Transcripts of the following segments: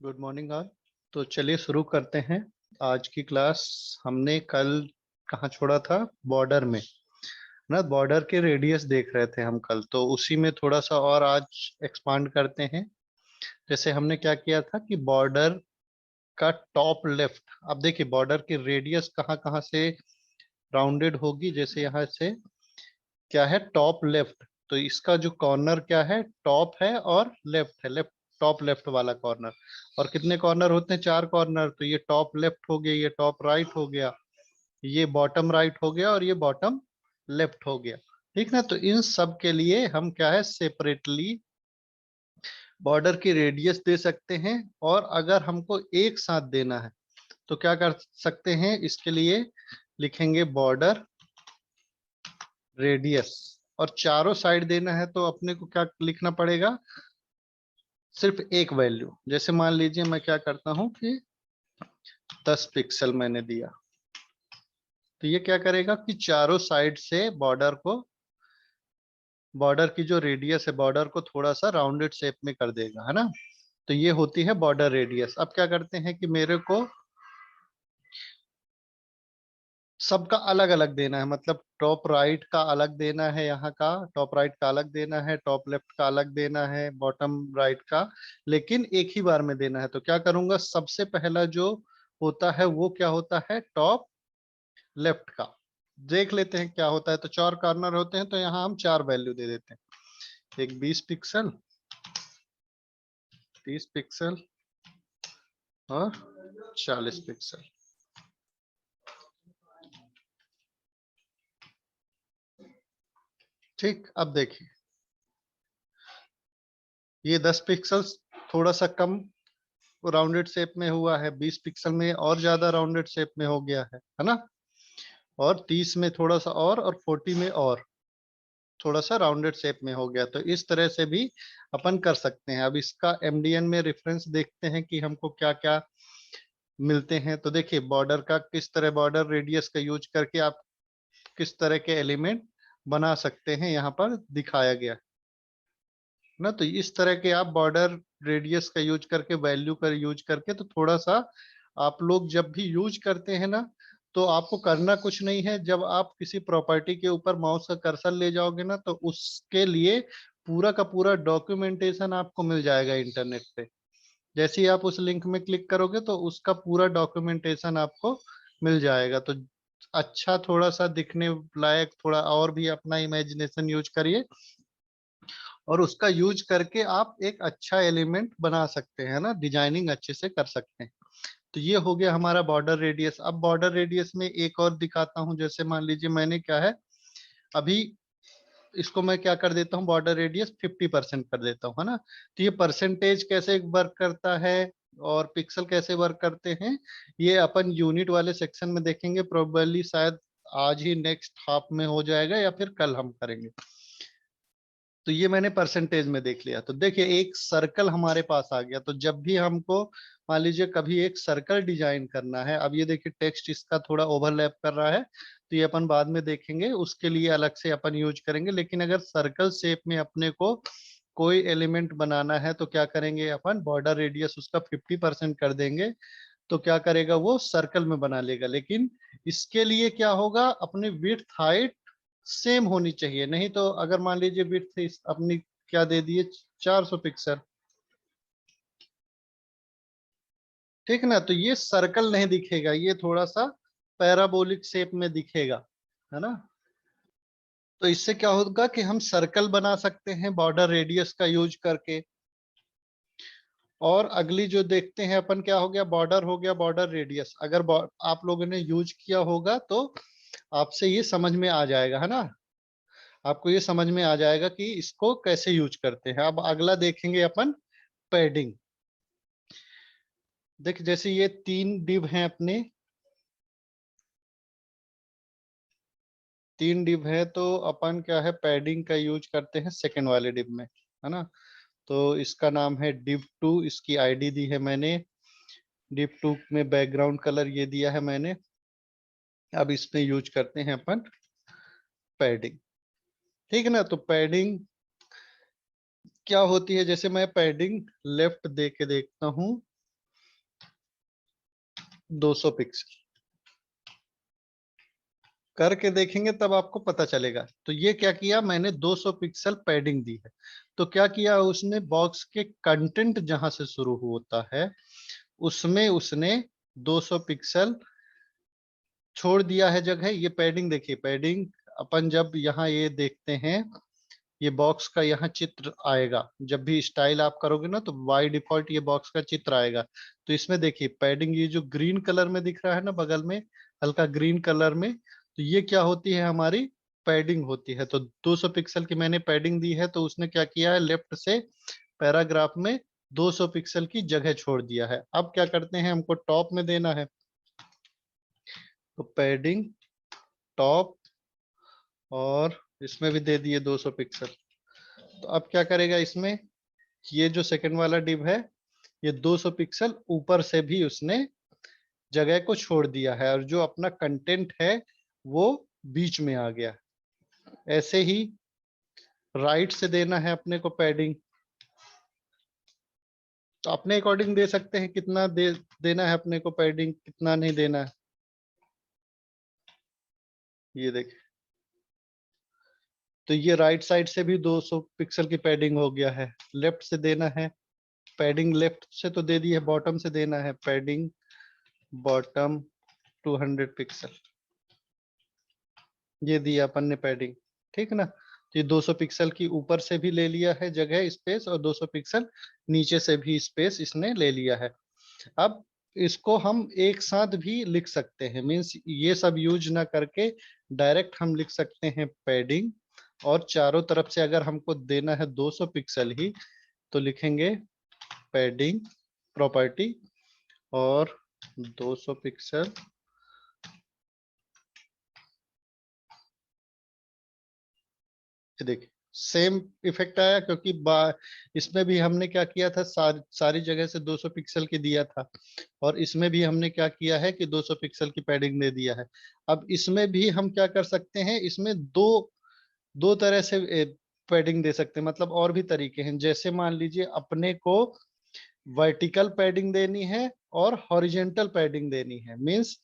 Good morning all. तो चलिए शुरू करते हैं आज की क्लास। हमने कल कहाँ छोड़ा था? बॉर्डर में ना, बॉर्डर के रेडियस देख रहे थे हम कल, तो उसी में थोड़ा सा और आज एक्सपांड करते हैं। जैसे हमने क्या किया था कि बॉर्डर का टॉप लेफ्ट, अब देखिए बॉर्डर की रेडियस कहाँ कहाँ से राउंडेड होगी। जैसे यहाँ से क्या है, टॉप लेफ्ट, तो इसका जो कॉर्नर क्या है, टॉप है और लेफ्ट है, लेफ्ट टॉप लेफ्ट वाला कॉर्नर। और कितने कॉर्नर होते हैं? 4 कॉर्नर। तो ये टॉप लेफ्ट हो गया, ये टॉप राइट हो गया, ये बॉटम राइट हो गया और ये बॉटम लेफ्ट हो गया। ठीक ना? तो इन सब के लिए हम क्या है, सेपरेटली बॉर्डर की रेडियस दे सकते हैं। और अगर हमको एक साथ देना है तो क्या कर सकते हैं, इसके लिए लिखेंगे बॉर्डर रेडियस। और चारों साइड देना है तो अपने को क्या लिखना पड़ेगा? सिर्फ एक वैल्यू। जैसे मान लीजिए मैं क्या करता हूं कि 10 पिक्सल मैंने दिया, तो ये क्या करेगा कि चारों साइड से बॉर्डर को, बॉर्डर की जो रेडियस है, बॉर्डर को थोड़ा सा राउंडेड शेप में कर देगा, है ना? तो ये होती है बॉर्डर रेडियस। अब क्या करते हैं कि मेरे को सबका अलग अलग देना है, मतलब टॉप राइट का अलग देना है, यहाँ का टॉप राइट का अलग देना है, टॉप लेफ्ट का अलग देना है, बॉटम राइट का, लेकिन एक ही बार में देना है। तो क्या करूंगा, सबसे पहला जो होता है वो क्या होता है, टॉप लेफ्ट का। देख लेते हैं क्या होता है। तो 4 कॉर्नर होते हैं, तो यहाँ हम 4 वैल्यू दे देते हैं। एक 20 पिक्सल, 30 पिक्सल और 40 पिक्सल। ठीक, अब देखिए ये 10 पिक्सल थोड़ा सा कम राउंडेड शेप में हुआ है, 20 पिक्सल में और ज्यादा राउंडेड शेप में हो गया है ना? और 30 में थोड़ा सा और 40 में और थोड़ा सा राउंडेड शेप में हो गया। तो इस तरह से भी अपन कर सकते हैं। अब इसका एमडीएन में रेफरेंस देखते हैं कि हमको क्या क्या मिलते हैं। तो देखिए बॉर्डर का किस तरह, बॉर्डर रेडियस का यूज करके आप किस तरह के एलिमेंट बना सकते हैं, यहाँ पर दिखाया गया है ना। तो इस तरह के आप बॉर्डर रेडियस का यूज करके, वैल्यू का यूज करके, तो थोड़ा सा आप लोग जब भी यूज करते हैं ना, तो आपको करना कुछ नहीं है। जब आप किसी प्रॉपर्टी के ऊपर माउस का कर्सर ले जाओगे ना, तो उसके लिए पूरा का पूरा डॉक्यूमेंटेशन आपको मिल जाएगा इंटरनेट पे। जैसे ही आप उस लिंक में क्लिक करोगे तो उसका पूरा डॉक्यूमेंटेशन आपको मिल जाएगा। तो अच्छा, थोड़ा सा दिखने लायक, थोड़ा और भी अपना इमेजिनेशन यूज करिए और उसका यूज करके आप एक अच्छा एलिमेंट बना सकते हैं ना, डिजाइनिंग अच्छे से कर सकते हैं। तो ये हो गया हमारा बॉर्डर रेडियस। अब बॉर्डर रेडियस में एक और दिखाता हूं। जैसे मान लीजिए मैंने क्या है, अभी इसको मैं क्या कर देता हूँ, बॉर्डर रेडियस 50% कर देता हूँ, है ना? तो ये परसेंटेज कैसे वर्क करता है और पिक्सल कैसे वर्क करते हैं, ये अपन यूनिट वाले सेक्शन में देखेंगे। प्रोबेबली शायद आज ही नेक्स्ट हाफ में हो जाएगा या फिर कल हम करेंगे। तो ये मैंने परसेंटेज में देख लिया। तो देखिए एक सर्कल हमारे पास आ गया। तो जब भी हमको मान लीजिए कभी एक सर्कल डिजाइन करना है, अब ये देखिए टेक्स्ट इसका थोड़ा ओवरलैप कर रहा है, तो ये अपन बाद में देखेंगे, उसके लिए अलग से अपन यूज करेंगे। लेकिन अगर सर्कल शेप में अपने को कोई एलिमेंट बनाना है तो क्या करेंगे, अपन बॉर्डर रेडियस उसका 50% कर देंगे। तो क्या करेगा, वो सर्कल में बना लेगा। लेकिन इसके लिए क्या होगा, अपनी विड्थ हाइट सेम होनी चाहिए। नहीं तो अगर मान लीजिए विड्थ अपनी क्या दे दिए, 400 पिक्सल, ठीक ना? तो ये सर्कल नहीं दिखेगा, ये थोड़ा सा पैराबोलिक शेप में दिखेगा, है ना? तो इससे क्या होगा कि हम सर्कल बना सकते हैं बॉर्डर रेडियस का यूज करके। और अगली जो देखते हैं अपन, क्या हो गया, बॉर्डर हो गया, बॉर्डर रेडियस। अगर आप लोगों ने यूज किया होगा तो आपसे ये समझ में आ जाएगा, है ना? आपको ये समझ में आ जाएगा कि इसको कैसे यूज करते हैं। अब अगला देखेंगे अपन, पैडिंग। देख जैसे ये 3 डिव हैं अपने, 3 डिव है, तो अपन क्या है, पैडिंग का यूज करते हैं सेकंड वाले डिव में, है ना? तो इसका नाम है div2, इसकी आईडी दी है मैंने। div2 में बैकग्राउंड कलर ये दिया है मैंने, अब इसमें यूज करते हैं अपन पैडिंग, ठीक है ना। तो पैडिंग क्या होती है, जैसे मैं पैडिंग लेफ्ट दे के देखता हूं 200 पिक्सल करके देखेंगे तब आपको पता चलेगा। तो ये क्या किया मैंने, 200 पिक्सल पैडिंग दी है। तो क्या किया उसने, बॉक्स के कंटेंट जहां से शुरू होता है उसमें उसने 200 पिक्सल छोड़ दिया है जगह। ये पैडिंग देखिए, पैडिंग अपन जब यहाँ ये देखते हैं, ये बॉक्स का यहाँ चित्र आएगा, जब भी स्टाइल आप करोगे ना तो बाय डिफॉल्ट ये बॉक्स का चित्र आएगा। तो इसमें देखिए पैडिंग, ये जो ग्रीन कलर में दिख रहा है ना बगल में, हल्का ग्रीन कलर में, तो ये क्या होती है, हमारी पैडिंग होती है। तो 200 पिक्सल की मैंने पैडिंग दी है, तो उसने क्या किया है, लेफ्ट से पैराग्राफ में 200 पिक्सल की जगह छोड़ दिया है। अब क्या करते हैं, हमको टॉप में देना है, तो पैडिंग टॉप, और इसमें भी दे दिए 200 पिक्सल। तो अब क्या करेगा इसमें, ये जो सेकंड वाला डिव है, ये 200 पिक्सल ऊपर से भी उसने जगह को छोड़ दिया है, और जो अपना कंटेंट है वो बीच में आ गया। ऐसे ही राइट से देना है अपने को पैडिंग, तो अपने अकॉर्डिंग दे सकते हैं कितना देना है अपने को पैडिंग, कितना नहीं देना है। ये देखिए, तो ये राइट साइड से भी 200 पिक्सल की पैडिंग हो गया है। लेफ्ट से देना है पैडिंग, लेफ्ट से तो दे दी है, बॉटम से देना है पैडिंग बॉटम 200 पिक्सल, ये दिया अपन ने पैडिंग, ठीक है ना। तो ये 200 पिक्सल की ऊपर से भी ले लिया है जगह स्पेस, और 200 पिक्सल नीचे से भी स्पेस इसने ले लिया है। अब इसको हम एक साथ भी लिख सकते हैं, मीन्स ये सब यूज ना करके डायरेक्ट हम लिख सकते हैं पैडिंग, और चारों तरफ से अगर हमको देना है 200 पिक्सल ही, तो लिखेंगे पैडिंग प्रॉपर्टी और 200 पिक्सल। देखिए सेम इफेक्ट आया, क्योंकि इसमें भी हमने क्या किया था, सारी जगह से 200 पिक्सल की दिया था, और इसमें भी हमने क्या किया है कि 200 पिक्सल की पैडिंग दे दिया है। अब इसमें भी हम क्या कर सकते हैं, इसमें दो दो तरह से पैडिंग दे सकते हैं, मतलब और भी तरीके हैं। जैसे मान लीजिए अपने को वर्टिकल पैडिंग देनी है और हॉरिजेंटल पैडिंग देनी है, मींस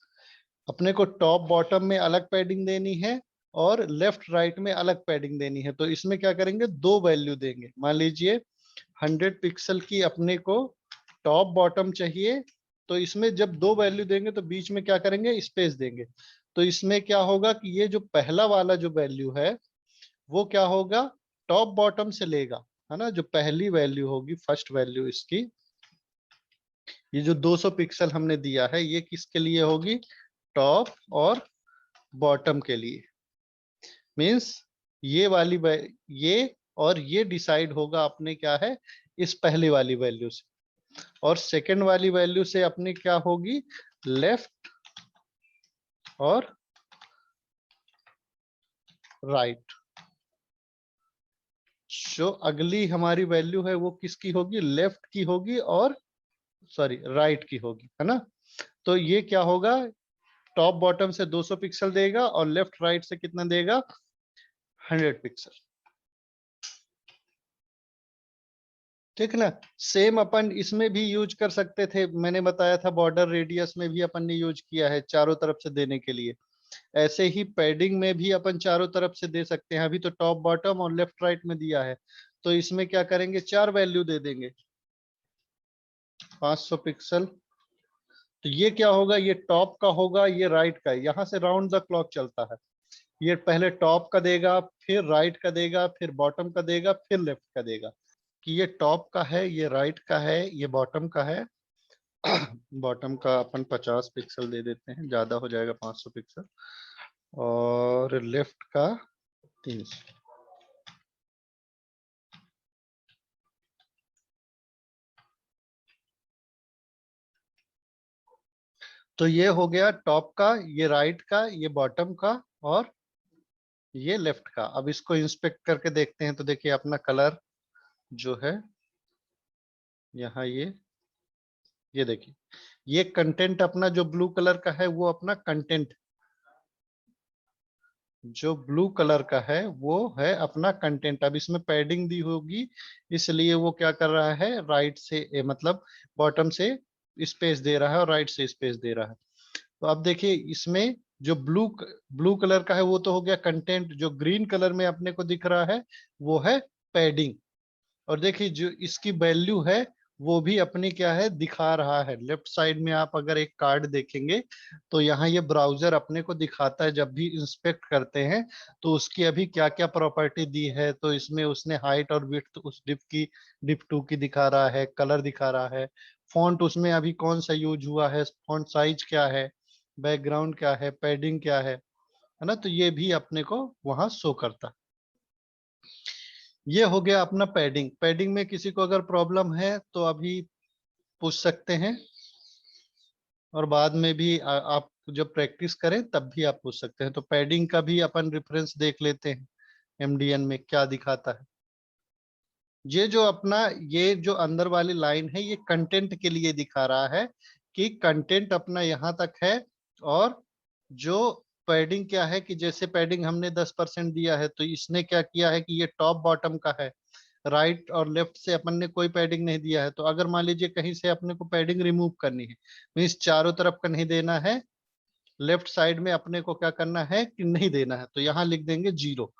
अपने को टॉप बॉटम में अलग पैडिंग देनी है और लेफ्ट राइट में अलग पैडिंग देनी है। तो इसमें क्या करेंगे, दो वैल्यू देंगे। मान लीजिए 100 पिक्सल की अपने को टॉप बॉटम चाहिए, तो इसमें जब दो वैल्यू देंगे तो बीच में क्या करेंगे, स्पेस देंगे। तो इसमें क्या होगा कि ये जो पहला वाला जो वैल्यू है वो क्या होगा, टॉप बॉटम से लेगा, है ना। जो पहली वैल्यू होगी, फर्स्ट वैल्यू इसकी, ये जो 200 पिक्सल हमने दिया है, ये किसके लिए होगी, टॉप और बॉटम के लिए। मीन्स ये वाली ये और ये डिसाइड होगा अपने क्या है, इस पहले वाली वैल्यू से, और सेकंड वाली वैल्यू से अपने क्या होगी, लेफ्ट और राइट। जो अगली हमारी वैल्यू है वो किसकी होगी, लेफ्ट की होगी, और सॉरी राइट की होगी, है ना। तो ये क्या होगा, टॉप बॉटम से 200 पिक्सल देगा और लेफ्ट राइट से कितना देगा, 100 पिक्सल, ठीक है ना। सेम अपन इसमें भी यूज कर सकते थे, मैंने बताया था बॉर्डर रेडियस में भी अपन ने यूज किया है चारों तरफ से देने के लिए। ऐसे ही पैडिंग में भी अपन चारों तरफ से दे सकते हैं। अभी तो टॉप बॉटम और लेफ्ट राइट में दिया है, तो इसमें क्या करेंगे, चार वैल्यू दे देंगे, 500 पिक्सल। तो ये क्या होगा, ये टॉप का होगा, ये राइट का है। यहाँ से राउंड द क्लॉक चलता है। ये पहले टॉप का देगा, फिर राइट का देगा, फिर बॉटम का देगा, फिर लेफ्ट का देगा। कि ये टॉप का है, ये राइट का है, ये बॉटम का है। बॉटम का अपन 50 पिक्सल दे देते हैं, ज्यादा हो जाएगा 500 पिक्सल, और लेफ्ट का 300। तो ये हो गया टॉप का, ये राइट का, ये बॉटम का, और ये लेफ्ट का। अब इसको इंस्पेक्ट करके देखते हैं, तो देखिए अपना कलर जो है यहाँ, ये देखिए, ये कंटेंट अपना जो ब्लू कलर का है वो अपना कंटेंट जो ब्लू कलर का है वो है अपना कंटेंट। अब इसमें पैडिंग दी होगी, इसलिए वो क्या कर रहा है, राइट से मतलब बॉटम से स्पेस दे रहा है और राइट से स्पेस दे रहा है। तो अब देखिए इसमें जो ब्लू कलर का है वो तो हो गया कंटेंट, जो ग्रीन कलर में अपने को दिख रहा है वो है पैडिंग। और देखिए जो इसकी वैल्यू है वो भी अपनी क्या है, दिखा रहा है। लेफ्ट साइड में आप अगर एक कार्ड देखेंगे तो यहाँ ये ब्राउजर अपने को दिखाता है, जब भी इंस्पेक्ट करते हैं तो उसकी अभी क्या क्या प्रॉपर्टी दी है। तो इसमें उसने हाइट और विड्थ उस डिप 2 की दिखा रहा है, कलर दिखा रहा है, फॉन्ट उसमें अभी कौन सा यूज हुआ है, फॉन्ट साइज क्या है, बैकग्राउंड क्या है, पैडिंग क्या है ना। तो ये भी अपने को वहां शो करता। ये हो गया अपना पैडिंग। पैडिंग में किसी को अगर प्रॉब्लम है तो अभी पूछ सकते हैं, और बाद में भी आप जब प्रैक्टिस करें तब भी आप पूछ सकते हैं। तो पैडिंग का भी अपन रेफरेंस देख लेते हैं, एमडीएन में क्या दिखाता है। ये जो अपना ये जो अंदर वाली लाइन है ये कंटेंट के लिए दिखा रहा है कि कंटेंट अपना यहाँ तक है। और जो पैडिंग क्या है कि जैसे पैडिंग हमने 10% दिया है, तो इसने क्या किया है कि ये टॉप बॉटम का है, राइट और लेफ्ट से अपन ने कोई पैडिंग नहीं दिया है। तो अगर मान लीजिए कहीं से अपने को पैडिंग रिमूव करनी है, मीन्स चारों तरफ का नहीं देना है, लेफ्ट साइड में अपने को क्या करना है कि नहीं देना है, तो यहाँ लिख देंगे 0।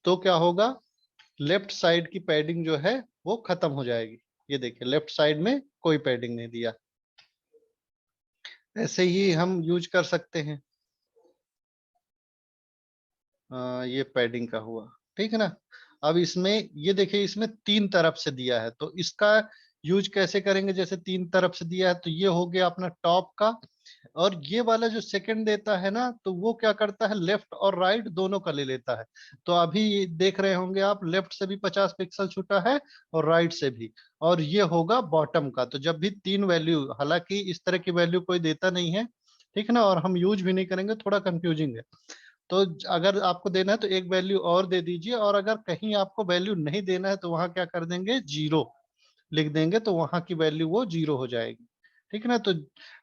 तो क्या होगा, लेफ्ट साइड की पैडिंग जो है वो खत्म हो जाएगी। ये देखिए लेफ्ट साइड में कोई पैडिंग नहीं दिया। ऐसे ही हम यूज कर सकते हैं। ये पैडिंग का हुआ, ठीक है ना। अब इसमें ये देखिए इसमें 3 तरफ से दिया है, तो इसका यूज कैसे करेंगे। जैसे 3 तरफ से दिया है तो ये हो गया अपना टॉप का, और ये वाला जो सेकंड देता है ना, तो वो क्या करता है, लेफ्ट और राइट दोनों का ले लेता है। तो अभी ये देख रहे होंगे आप, लेफ्ट से भी 50 पिक्सल छूटा है और राइट से भी। और ये होगा बॉटम का। तो जब भी 3 वैल्यू, हालांकि इस तरह की वैल्यू कोई देता नहीं है, ठीक है ना, और हम यूज भी नहीं करेंगे, थोड़ा कंफ्यूजिंग है। तो अगर आपको देना है तो एक वैल्यू और दे दीजिए, और अगर कहीं आपको वैल्यू नहीं देना है तो वहां क्या कर देंगे, 0 लिख देंगे, तो वहां की वैल्यू वो 0 हो जाएगी। ठीक है ना। तो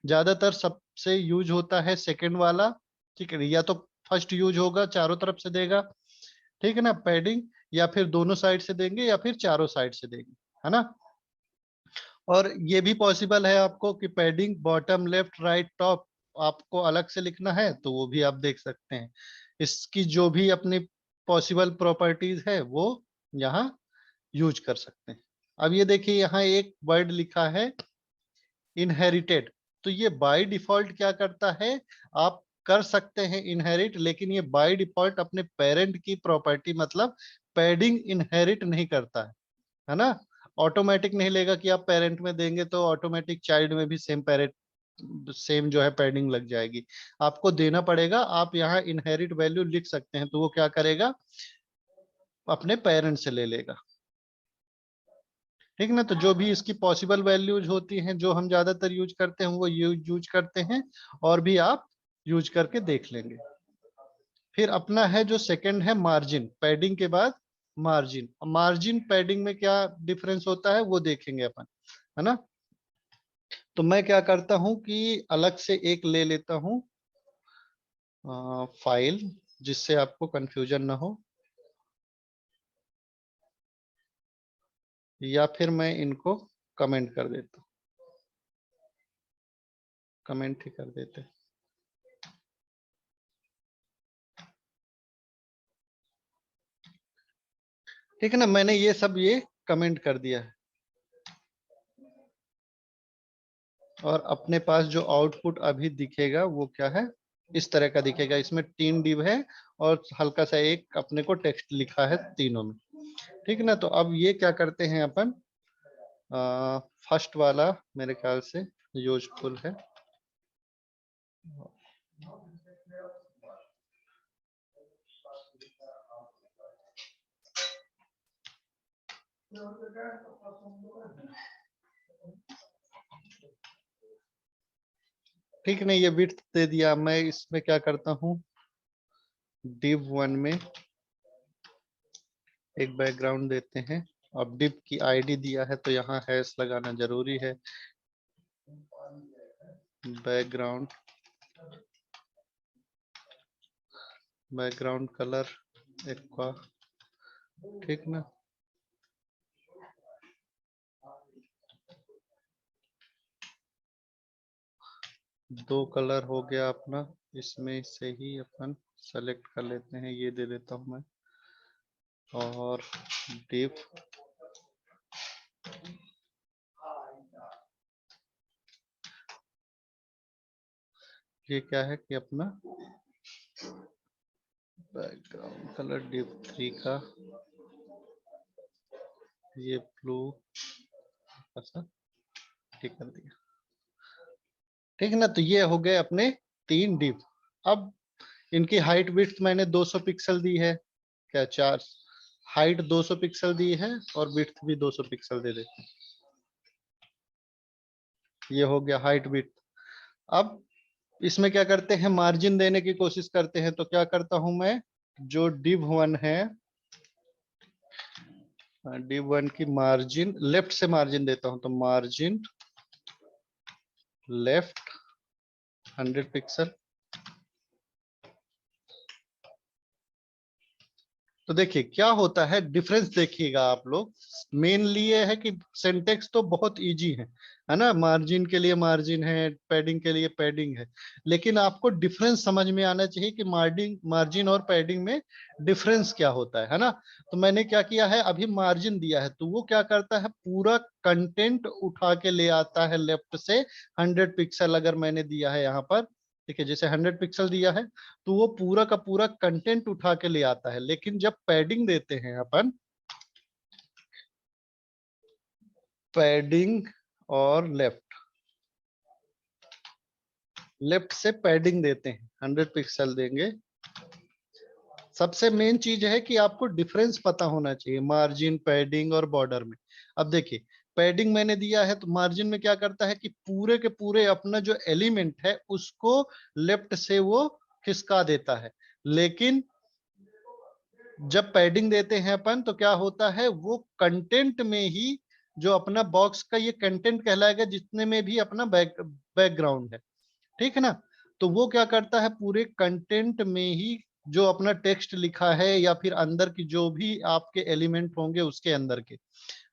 ज्यादातर सबसे यूज होता है सेकंड वाला, ठीक है, या तो फर्स्ट यूज होगा चारों तरफ से देगा, ठीक है ना, पैडिंग, या फिर दोनों साइड से देंगे, या फिर चारों साइड से देंगे, है ना। और ये भी पॉसिबल है आपको कि padding bottom left right top आपको अलग से लिखना है तो वो भी आप देख सकते हैं। इसकी जो भी अपनी पॉसिबल प्रॉपर्टीज है वो यहाँ यूज कर सकते हैं। अब ये देखिए यहाँ एक वर्ड लिखा है इनहेरिटेड। तो ये बाय डिफॉल्ट क्या करता है, आप कर सकते हैं इनहेरिट, लेकिन ये बाय डिफॉल्ट अपने पेरेंट की प्रॉपर्टी मतलब पैडिंग इनहेरिट नहीं करता है ना। ऑटोमेटिक नहीं लेगा कि आप पेरेंट में देंगे तो ऑटोमेटिक चाइल्ड में भी सेम पेरेंट सेम जो है पैडिंग लग जाएगी। आपको देना पड़ेगा। आप यहाँ इनहेरिट वैल्यू लिख सकते हैं, तो वो क्या करेगा, अपने पेरेंट से ले लेगा, ठीक ना। तो जो भी इसकी पॉसिबल वैल्यूज होती हैं जो हम ज्यादातर यूज करते हैं वो यूज करते हैं, और भी आप यूज करके देख लेंगे। फिर अपना है जो सेकंड है मार्जिन, पैडिंग के बाद मार्जिन। मार्जिन पैडिंग में क्या डिफरेंस होता है वो देखेंगे अपन, है ना। तो मैं क्या करता हूं कि अलग से एक ले लेता हूं फाइल, जिससे आपको कंफ्यूजन ना हो, या फिर मैं इनको कमेंट कर देता हूँ, कमेंट ही कर देते हैं। ठीक है ना, मैंने ये सब ये कमेंट कर दिया है। और अपने पास जो आउटपुट अभी दिखेगा वो क्या है, इस तरह का दिखेगा। इसमें 3 डिव है और हल्का सा एक अपने को टेक्स्ट लिखा है तीनों में, ठीक है ना। तो अब ये क्या करते हैं अपन, फर्स्ट वाला मेरे ख्याल से यूजफुल है। ठीक है ना, ये विड्थ दे दिया। मैं इसमें क्या करता हूँ, div 1 में एक बैकग्राउंड देते हैं। अब div की आईडी दिया है तो यहाँ हैश लगाना जरूरी है। बैकग्राउंड बैकग्राउंड कलर एक्वा, ठीक ना। दो कलर हो गया अपना, इसमें से ही अपन सेलेक्ट कर लेते हैं, ये दे देता हूं मैं। और डिव, ये क्या है कि अपना बैकग्राउंड कलर डिव 3 का, ये ब्लू ऐसा ठीक कर दिया, ठीक है ना। तो ये हो गए अपने 3 डिव। अब इनकी हाइट विड्थ मैंने 200 पिक्सल दी है, क्या 4, हाइट 200 पिक्सल दी है और विड्थ भी 200 पिक्सल दे देते हैं। ये हो गया हाइट विड्थ। अब इसमें क्या करते हैं, मार्जिन देने की कोशिश करते हैं। तो क्या करता हूं मैं, जो div 1 है, div 1 की मार्जिन लेफ्ट से मार्जिन देता हूं, तो मार्जिन लेफ्ट 100 पिक्सल। तो देखिए क्या होता है, डिफरेंस देखिएगा आप लोग। मेनली ये है कि सिंटेक्स तो बहुत इजी है ना। मार्जिन के लिए मार्जिन है, पैडिंग के लिए पैडिंग है, लेकिन आपको डिफरेंस समझ में आना चाहिए कि मार्जिन मार्जिन और पैडिंग में डिफरेंस क्या होता है ना। तो मैंने क्या किया है, अभी मार्जिन दिया है तो वो क्या करता है, पूरा कंटेंट उठा के ले आता है लेफ्ट से 100 पिक्सल। अगर मैंने दिया है यहाँ पर, ठीक है, जैसे 100 पिक्सल दिया है तो वो पूरा का पूरा कंटेंट उठा के ले आता है। लेकिन जब पैडिंग देते हैं अपन, पैडिंग और लेफ्ट, लेफ्ट से पैडिंग देते हैं 100 पिक्सल देंगे। सबसे मेन चीज है कि आपको डिफरेंस पता होना चाहिए मार्जिन, पैडिंग और बॉर्डर में। अब देखिए पैडिंग मैंने दिया है तो मार्जिन में क्या करता है कि पूरे के पूरे अपना जो एलिमेंट है उसको लेफ्ट से वो खिसका देता है। लेकिन जब पैडिंग देते हैं अपन तो क्या होता है, वो कंटेंट में ही, जो अपना बॉक्स का ये कंटेंट कहलाएगा जितने में भी अपना बैकग्राउंड है, ठीक है ना। तो वो क्या करता है, पूरे कंटेंट में ही जो अपना टेक्स्ट लिखा है या फिर अंदर की जो भी आपके एलिमेंट होंगे उसके अंदर के,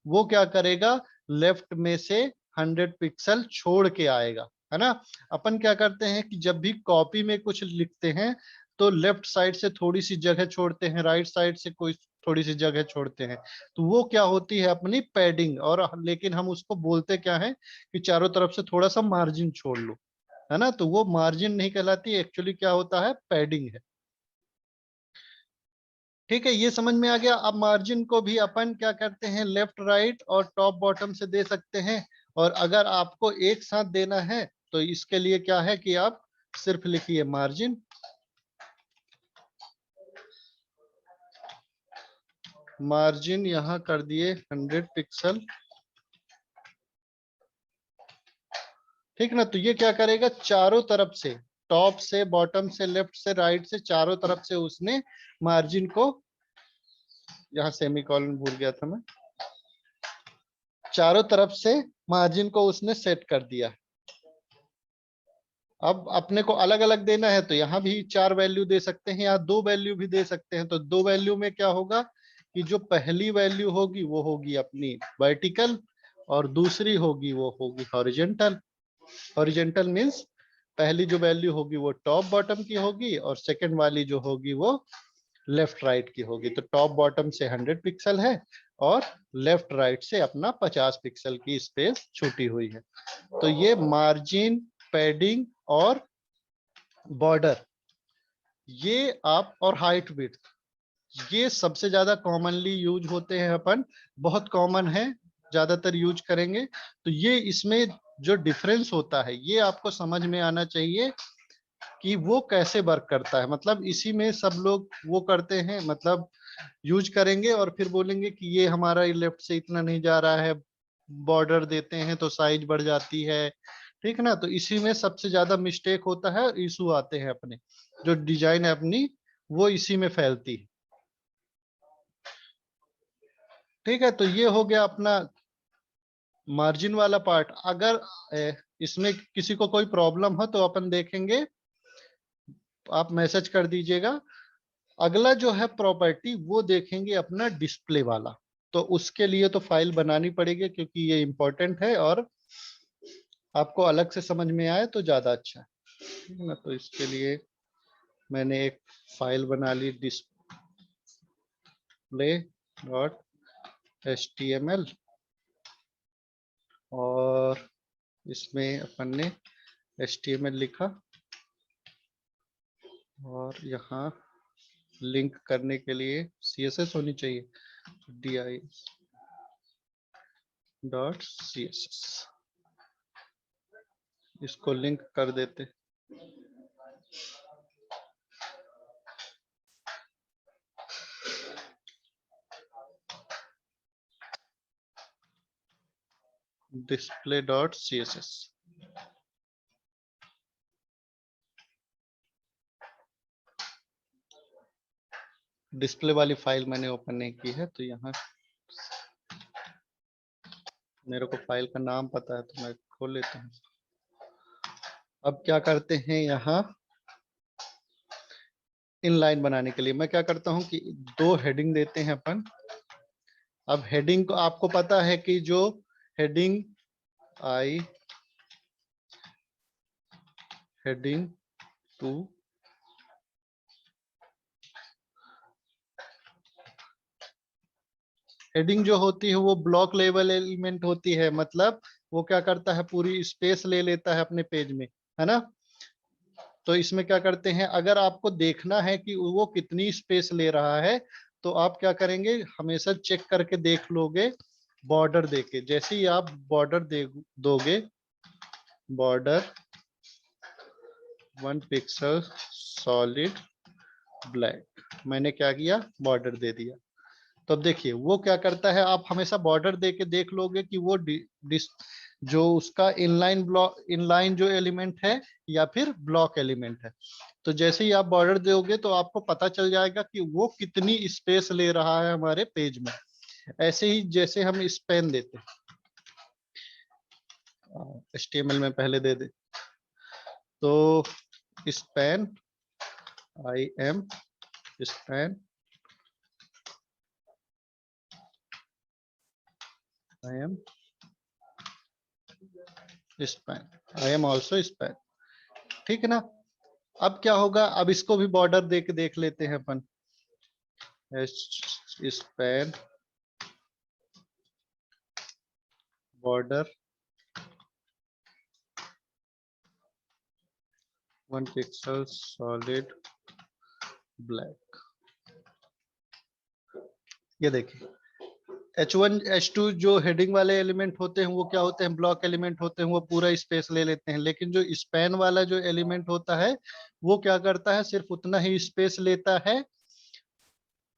वो क्या करेगा, लेफ्ट में से 100 पिक्सल छोड़ के आएगा, है ना। अपन क्या करते हैं कि जब भी कॉपी में कुछ लिखते हैं तो लेफ्ट साइड से थोड़ी सी जगह छोड़ते हैं, राइट साइड से कोई थोड़ी सी जगह छोड़ते हैं। तो वो क्या होती है, अपनी पैडिंग। और लेकिन हम उसको बोलते क्या है कि चारों तरफ से थोड़ा सा मार्जिन छोड़ लो, है ना। तो वो मार्जिन नहीं कहलाती, एक्चुअली क्या होता है, पैडिंग है। ठीक है, ये समझ में आ गया। अब मार्जिन को भी अपन क्या करते हैं, लेफ्ट राइट और टॉप बॉटम से दे सकते हैं। और अगर आपको एक साथ देना है तो इसके लिए क्या है कि आप सिर्फ लिखिए मार्जिन, मार्जिन यहां कर दिए 100 पिक्सल, ठीक ना। तो ये क्या करेगा, चारों तरफ से, टॉप से, बॉटम से, लेफ्ट से, राइट से, चारों तरफ से उसने मार्जिन को, यहाँ सेमीकोलन भूल गया था मैं, चारों तरफ से मार्जिन को उसने सेट कर दिया। अब अपने को अलग अलग देना है तो यहाँ भी 4 वैल्यू दे सकते हैं या 2 वैल्यू भी दे सकते हैं। तो 2 वैल्यू में क्या होगा कि जो पहली वैल्यू होगी वो होगी अपनी वर्टिकल और दूसरी होगी वो होगी हॉरिजेंटल। हॉरिजेंटल मींस पहली जो वैल्यू होगी वो टॉप बॉटम की होगी और सेकंड वाली जो होगी वो लेफ्ट राइट की होगी। तो टॉप बॉटम से 100 पिक्सल है और लेफ्ट राइट से अपना 50 पिक्सल की स्पेस छूटी हुई है। तो ये मार्जिन, पैडिंग और बॉर्डर, ये आप, और हाइट विड्थ, ये सबसे ज्यादा कॉमनली यूज होते हैं, अपन बहुत कॉमन है, ज्यादातर यूज करेंगे। तो ये इसमें जो डिफरेंस होता है ये आपको समझ में आना चाहिए कि वो कैसे वर्क करता है। मतलब इसी में सब लोग वो करते हैं, मतलब यूज करेंगे और फिर बोलेंगे कि ये हमारा लेफ्ट से इतना नहीं जा रहा है, बॉर्डर देते हैं तो साइज बढ़ जाती है, ठीक है ना। तो इसी में सबसे ज्यादा मिस्टेक होता है और इशू आते हैं अपने, जो डिजाइन है अपनी वो इसी में फैलती है। ठीक है, तो ये हो गया अपना मार्जिन वाला पार्ट। अगर इसमें किसी को कोई प्रॉब्लम हो तो अपन देखेंगे, आप मैसेज कर दीजिएगा। अगला जो है प्रॉपर्टी वो देखेंगे अपना डिस्प्ले वाला। तो उसके लिए तो फाइल बनानी पड़ेगी क्योंकि ये इंपॉर्टेंट है और आपको अलग से समझ में आए तो ज्यादा अच्छा है, ठीक है ना। तो इसके लिए मैंने एक फाइल बना ली display.html और इसमें अपन ने HTML लिखा और यहाँ लिंक करने के लिए CSS होनी चाहिए, dis.css इसको लिंक कर देते। display.css डिस्प्ले वाली फाइल मैंने ओपन नहीं की है, तो यहाँ मेरे को फाइल का नाम पता है तो मैं खोल लेता हूँ। अब क्या करते हैं, यहाँ इनलाइन बनाने के लिए मैं क्या करता हूँ कि 2 हेडिंग देते हैं अपन। अब हेडिंग को आपको पता है कि जो हेडिंग आई, हेडिंग 2, हेडिंग जो होती है वो ब्लॉक लेवल एलिमेंट होती है, मतलब वो क्या करता है पूरी स्पेस ले लेता है अपने पेज में, है ना। तो इसमें क्या करते हैं, अगर आपको देखना है कि वो कितनी स्पेस ले रहा है तो आप क्या करेंगे, हमेशा चेक करके देख लोगे बॉर्डर देके। जैसे ही आप बॉर्डर दोगे, बॉर्डर 1 पिक्सल सॉलिड ब्लैक, मैंने क्या किया, बॉर्डर दे दिया। तो अब देखिए वो क्या करता है, आप हमेशा बॉर्डर देके देख लोगे कि वो जो उसका इनलाइन ब्लॉक, इनलाइन जो एलिमेंट है या फिर ब्लॉक एलिमेंट है। तो जैसे ही आप बॉर्डर दोगे तो आपको पता चल जाएगा कि वो कितनी स्पेस ले रहा है हमारे पेज में। ऐसे ही जैसे हम स्पैन देते हैं, HTML में पहले दे दे, तो span IM span IM span IM also span, ठीक है ना। अब क्या होगा, अब इसको भी बॉर्डर दे के देख लेते हैं अपन। Span border 1 pixel solid black. ये देखिए H1 H2 जो हेडिंग वाले एलिमेंट होते हैं वो क्या होते हैं, ब्लॉक एलिमेंट होते हैं, वो पूरा स्पेस ले लेते हैं। लेकिन जो स्पैन वाला जो एलिमेंट होता है वो क्या करता है, सिर्फ उतना ही स्पेस लेता है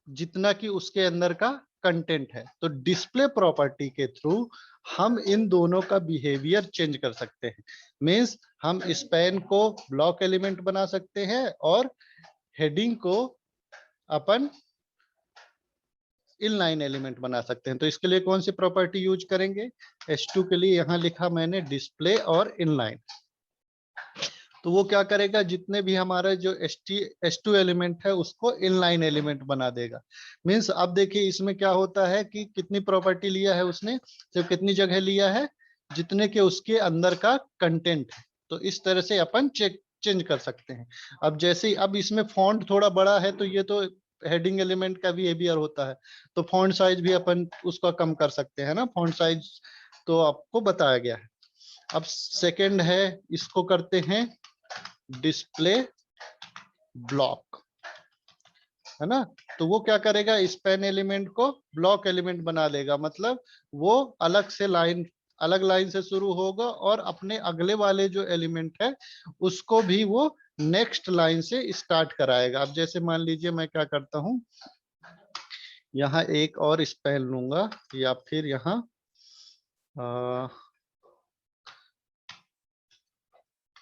जितना कि उसके अंदर का कंटेंट है। तो डिस्प्ले प्रॉपर्टी के थ्रू हम इन दोनों का बिहेवियर चेंज कर सकते हैं। मींस हम स्पैन को ब्लॉक एलिमेंट बना सकते हैं और हेडिंग को अपन इनलाइन एलिमेंट बना सकते हैं। तो इसके लिए कौन सी प्रॉपर्टी यूज करेंगे, H2 के लिए यहाँ लिखा मैंने डिस्प्ले और इनलाइन। तो वो क्या करेगा, जितने भी हमारा जो H2 एलिमेंट है उसको इनलाइन एलिमेंट बना देगा। मींस अब देखिए इसमें क्या होता है कि कितनी प्रॉपर्टी लिया है उसने, तो कितनी जगह लिया है, जितने के उसके अंदर का कंटेंट है। तो इस तरह से अपन चेंज कर सकते हैं। अब जैसे ही अब इसमें फॉन्ट थोड़ा बड़ा है तो ये तो हेडिंग एलिमेंट का बिहेवियर होता है, तो फॉन्ट साइज भी अपन उसका कम कर सकते हैं ना। फॉन्ट साइज तो आपको बताया गया है। अब सेकंड है, इसको करते हैं डिस्प्ले ब्लॉक, है ना। तो वो क्या करेगा, स्पैन एलिमेंट को ब्लॉक एलिमेंट बना लेगा, मतलब वो अलग से लाइन, अलग लाइन से शुरू होगा और अपने अगले वाले जो एलिमेंट है उसको भी वो नेक्स्ट लाइन से स्टार्ट कराएगा। अब जैसे मान लीजिए मैं क्या करता हूं, यहाँ एक और स्पैन लूंगा या फिर यहाँ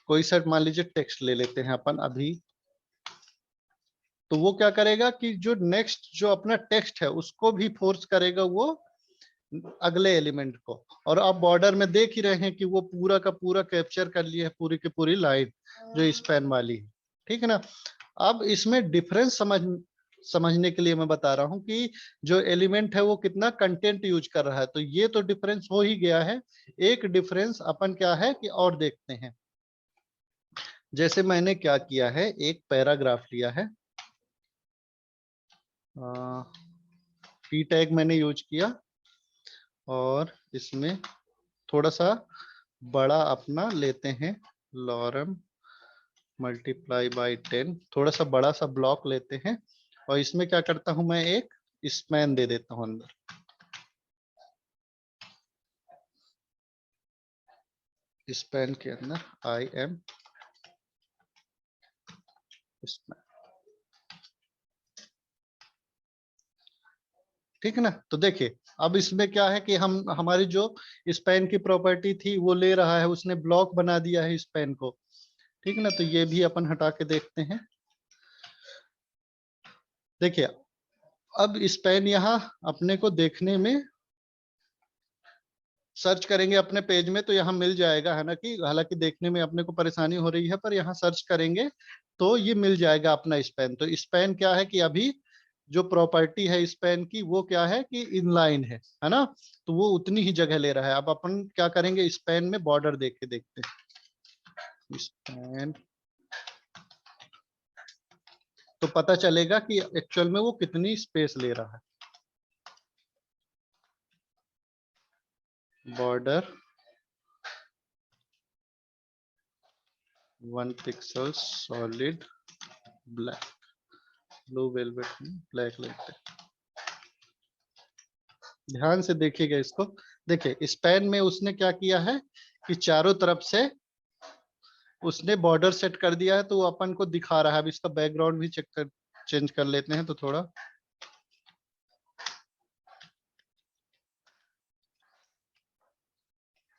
कोई सा मान लीजिए टेक्स्ट ले लेते हैं अपन अभी। तो वो क्या करेगा कि जो नेक्स्ट जो अपना टेक्स्ट है उसको भी फोर्स करेगा वो अगले एलिमेंट को। और आप बॉर्डर में देख ही रहे हैं कि वो पूरा का पूरा कैप्चर कर लिया है, पूरी की पूरी लाइन जो स्पैन वाली है, ठीक है ना। अब इसमें डिफरेंस समझने के लिए मैं बता रहा हूं कि जो एलिमेंट है वो कितना कंटेंट यूज कर रहा है। तो ये तो डिफरेंस हो ही गया है। एक डिफरेंस अपन क्या है कि और देखते हैं। जैसे मैंने क्या किया है, एक पैराग्राफ लिया है, पी टैग मैंने यूज किया और इसमें थोड़ा सा बड़ा अपना लेते हैं, लॉरम मल्टीप्लाई बाय 10, थोड़ा सा बड़ा सा ब्लॉक लेते हैं और इसमें क्या करता हूं मैं, एक स्पैन दे देता हूं अंदर। स्पैन के अंदर आई एम स्पैन, ठीक है ना। तो देखिए अब इसमें क्या है कि हम हमारी जो स्पैन की प्रॉपर्टी थी वो ले रहा है, उसने ब्लॉक बना दिया है स्पैन को, ठीक है ना। तो ये भी अपन हटा के देखते हैं। देखिए अब स्पैन यहाँ अपने को देखने में, सर्च करेंगे अपने पेज में तो यहाँ मिल जाएगा, है ना, कि हालांकि देखने में अपने को परेशानी हो रही है पर यहाँ सर्च करेंगे तो ये मिल जाएगा अपना स्पैन। तो स्पैन क्या है कि अभी जो प्रॉपर्टी है स्पैन की वो क्या है कि इनलाइन है ना। तो वो उतनी ही जगह ले रहा है। अब अपन क्या करेंगे, स्पैन में बॉर्डर देख के देखते हैं स्पैन, तो पता चलेगा कि एक्चुअल में वो कितनी स्पेस ले रहा है। Border 1 pixel solid black, blue velvet में ब्लैक लेते हैं। ध्यान से देखिएगा इसको। देखिए स्पैन में उसने क्या किया है कि चारों तरफ से उसने बॉर्डर सेट कर दिया है, तो वो अपन को दिखा रहा है। अब इसका बैकग्राउंड भी चेंज कर लेते हैं तो थोड़ा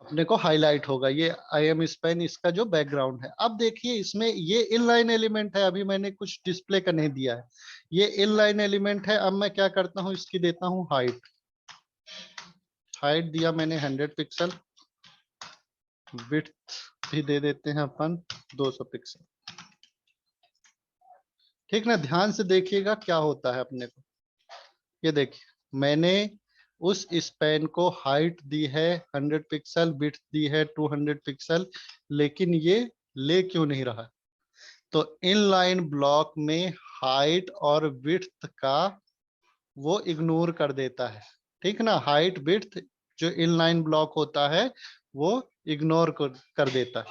अपने को हाईलाइट होगा। ये आई एम स्पैन इसका जो बैकग्राउंड है। अब देखिए इसमें ये इनलाइन एलिमेंट है, अभी मैंने कुछ डिस्प्ले का नहीं दिया है, ये इनलाइन एलिमेंट है। अब मैं क्या करता हूँ, इसकी देता हूँ हाइट। हाइट दिया मैंने 100 पिक्सल, विड्थ भी दे देते हैं अपन 200 पिक्सल, ठीक ना। ध्यान से देखिएगा क्या होता है अपने को। ये देखिए मैंने उस स्पैन को हाइट दी है 100 पिक्सल, विड्थ दी है 200 पिक्सल, लेकिन ये ले क्यों नहीं रहा। तो इनलाइन ब्लॉक में हाइट और विड्थ का वो इग्नोर कर देता है, ठीक ना। हाइट विड्थ जो इनलाइन ब्लॉक होता है वो इग्नोर कर देता है।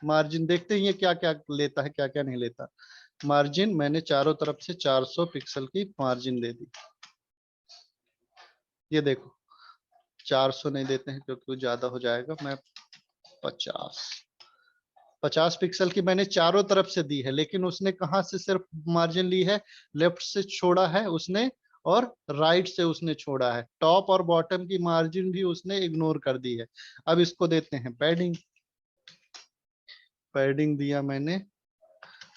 मार्जिन देखते हैं ये क्या क्या लेता है, क्या क्या नहीं लेता। मार्जिन मैंने चारों तरफ से 400 पिक्सल की मार्जिन दे दी। ये देखो 400 नहीं देते हैं क्योंकि वो ज्यादा हो जाएगा। मैं 50 पिक्सल की मैंने चारों तरफ से दी है, लेकिन उसने कहां से सिर्फ मार्जिन ली है, लेफ्ट से छोड़ा है उसने और राइट से उसने छोड़ा है। टॉप और बॉटम की मार्जिन भी उसने इग्नोर कर दी है। अब इसको देते हैं पैडिंग। पैडिंग दिया मैंने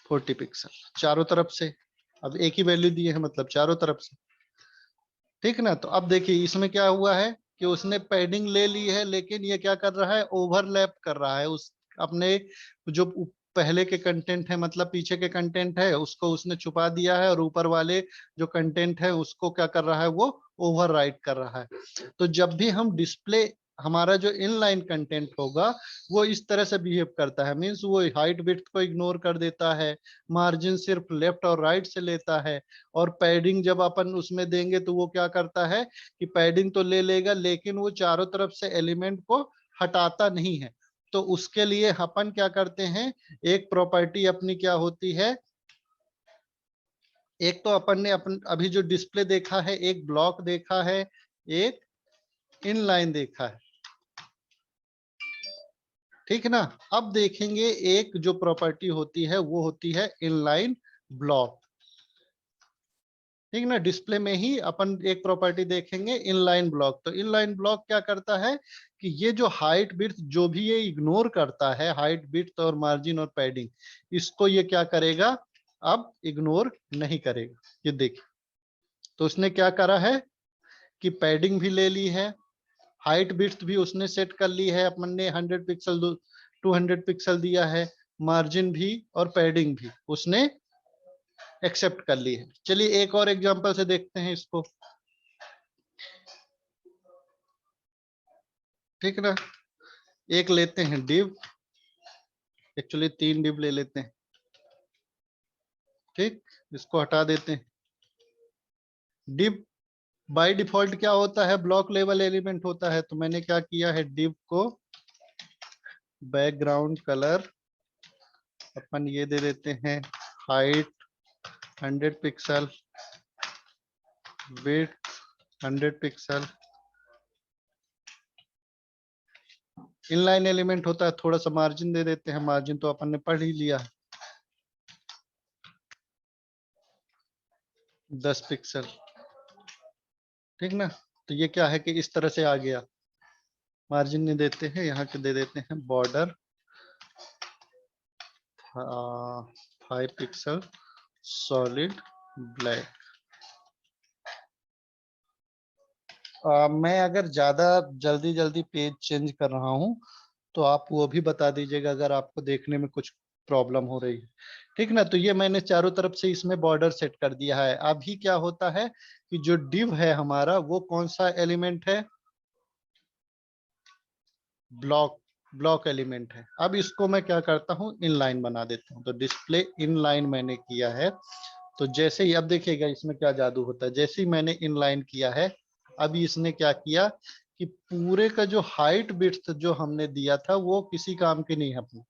40 पिक्सल चारों तरफ से। अब एक ही वैल्यू दी है मतलब चारों तरफ से, ठीक ना। तो अब देखिए इसमें क्या हुआ है कि उसने पैडिंग ले ली है, लेकिन ये क्या कर रहा है, ओवरलैप कर रहा है उस अपने जो पहले के कंटेंट है, मतलब पीछे के कंटेंट है उसको उसने छुपा दिया है, और ऊपर वाले जो कंटेंट है उसको क्या कर रहा है, वो ओवरराइट कर रहा है। तो जब भी हम डिस्प्ले, हमारा जो इनलाइन कंटेंट होगा वो इस तरह से बिहेव करता है, मींस वो हाइट विड्थ को इग्नोर कर देता है, मार्जिन सिर्फ लेफ्ट और राइट से लेता है, और पैडिंग जब अपन उसमें देंगे तो वो क्या करता है कि पैडिंग तो ले लेगा लेकिन वो चारों तरफ से एलिमेंट को हटाता नहीं है। तो उसके लिए अपन क्या करते हैं, एक प्रॉपर्टी अपनी क्या होती है, एक तो अपन ने अपन अभी जो डिस्प्ले देखा है, एक ब्लॉक देखा है, एक इनलाइन देखा है, ठीक है ना। अब देखेंगे एक जो प्रॉपर्टी होती है वो होती है इनलाइन ब्लॉक, ठीक ना। डिस्प्ले में ही अपन एक प्रॉपर्टी देखेंगे इनलाइन ब्लॉक। तो इनलाइन ब्लॉक क्या करता है कि ये जो हाइट विड्थ जो भी ये इग्नोर करता है, हाइट विड्थ और मार्जिन और पैडिंग, इसको ये क्या करेगा, अब इग्नोर नहीं करेगा। ये देखिए तो उसने क्या करा है कि पैडिंग भी ले ली है, हाइट विड्थ भी उसने सेट कर ली है, अपन ने 100 पिक्सल 200 पिक्सल दिया है, मार्जिन भी और पैडिंग भी उसने एक्सेप्ट कर ली है। चलिए एक और एग्जांपल से देखते हैं इसको, ठीक है ना। एक लेते हैं div, एक्चुअली 3 div ले लेते हैं, ठीक, इसको हटा देते हैं। div बाय डिफॉल्ट क्या होता है, ब्लॉक लेवल एलिमेंट होता है, तो मैंने क्या किया है, div को बैकग्राउंड कलर अपन ये दे देते हैं, height 100 pixel, width 100 pixel. Inline element होता है, थोड़ा सा मार्जिन दे देते हैं, मार्जिन तो अपन ने पढ़ ही लिया, 10 पिक्सल, ठीक ना। तो ये क्या है कि इस तरह से आ गया, मार्जिन नहीं देते हैं, यहाँ के दे देते हैं बॉर्डर 5 पिक्सल सॉलिड ब्लैक। मैं अगर ज्यादा जल्दी जल्दी पेज चेंज कर रहा हूँ तो आप वो भी बता दीजिएगा अगर आपको देखने में कुछ प्रॉब्लम हो रही है, ठीक ना। तो ये मैंने चारों तरफ से इसमें बॉर्डर सेट कर दिया है। अभी क्या होता है कि जो div है हमारा, वो कौन सा एलिमेंट है, ब्लॉक, ब्लॉक एलिमेंट है। अब इसको मैं क्या करता हूँ, इनलाइन बना देता हूँ। तो डिस्प्ले इनलाइन मैंने किया है, तो जैसे ही अब देखिएगा इसमें क्या जादू होता है, जैसे ही मैंने इनलाइन किया है, अभी इसने क्या किया कि पूरे का जो हाइट विड्थ जो हमने दिया था वो किसी काम की नहीं है अपनी,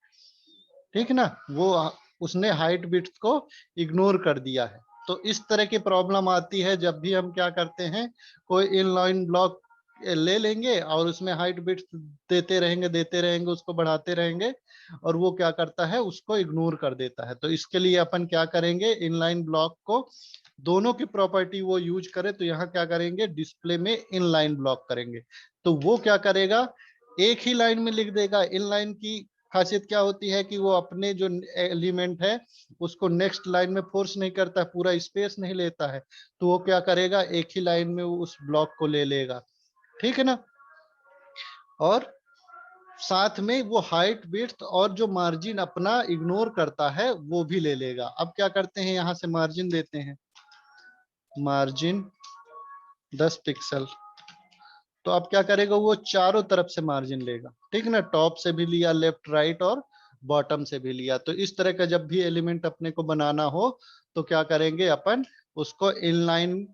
ठीक ना। वो उसने हाइट विड्थ को इग्नोर कर दिया है। तो इस तरह की प्रॉब्लम आती है जब भी हम क्या करते हैं, कोई इनलाइन ब्लॉक ले लेंगे और उसमें हाइट विड्थ देते रहेंगे, उसको बढ़ाते रहेंगे, और वो क्या करता है, उसको इग्नोर कर देता है। तो इसके लिए अपन क्या करेंगे, इनलाइन ब्लॉक को दोनों की प्रॉपर्टी वो यूज करे, तो यहाँ क्या करेंगे, डिस्प्ले में इनलाइन ब्लॉक करेंगे। तो वो क्या करेगा, एक ही लाइन में लिख देगा। इनलाइन की खासियत क्या होती है कि वो अपने जो एलिमेंट है उसको नेक्स्ट लाइन में फोर्स नहीं करता, पूरा स्पेस नहीं लेता है। तो वो क्या करेगा, एक ही लाइन में वो उस ब्लॉक को ले लेगा, ठीक है ना। और साथ में वो हाइट विड्थ और जो मार्जिन अपना इग्नोर करता है वो भी ले लेगा। अब क्या करते हैं, यहां से मार्जिन देते हैं, मार्जिन 10 पिक्सल। तो अब क्या करेगा, वो चारों तरफ से मार्जिन लेगा, ठीक ना, टॉप से भी लिया, लेफ्ट राइट और बॉटम से भी लिया। तो इस तरह का जब भी एलिमेंट अपने को बनाना हो तो क्या करेंगे अपन, उसको इनलाइन,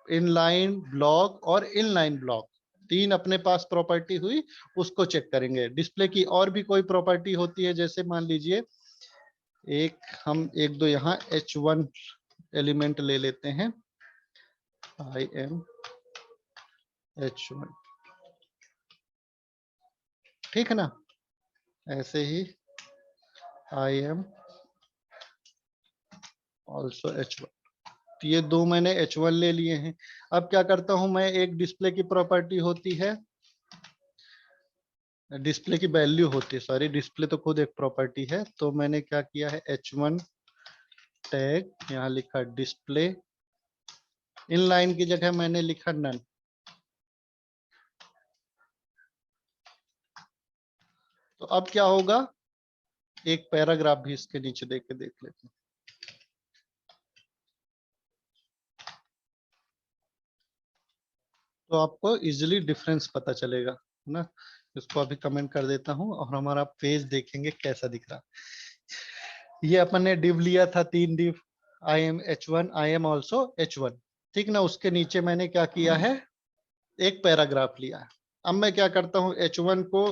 इनलाइन ब्लॉक और इनलाइन ब्लॉक, तीन अपने पास प्रॉपर्टी हुई, उसको चेक करेंगे। डिस्प्ले की और भी कोई प्रॉपर्टी होती है, जैसे मान लीजिए एक, हम एक दो यहाँ H1 एलिमेंट ले लेते हैं, IM H1, ठीक है ना। ऐसे ही IM ऑल्सो H1, तो ये दो मैंने H1 ले लिए हैं। अब क्या करता हूं मैं, एक डिस्प्ले की प्रॉपर्टी होती है, डिस्प्ले की वैल्यू होती है, सॉरी, डिस्प्ले तो खुद एक प्रॉपर्टी है। तो मैंने क्या किया है, H1 टैग, यहाँ लिखा डिस्प्ले, इन लाइन की जगह मैंने लिखा नन। तो अब क्या होगा, एक पैराग्राफ भी इसके नीचे देख के देख लेते हैं। तो आपको इजीली डिफरेंस पता चलेगा, है ना। इसको अभी कमेंट कर देता हूं और हमारा पेज देखेंगे कैसा दिख रहा। ये अपन ने डिव लिया था, 3 div, IM H1, IM also H1, ठीक ना। उसके नीचे मैंने क्या किया है, एक पैराग्राफ लिया है। अब मैं क्या करता हूँ, H1 को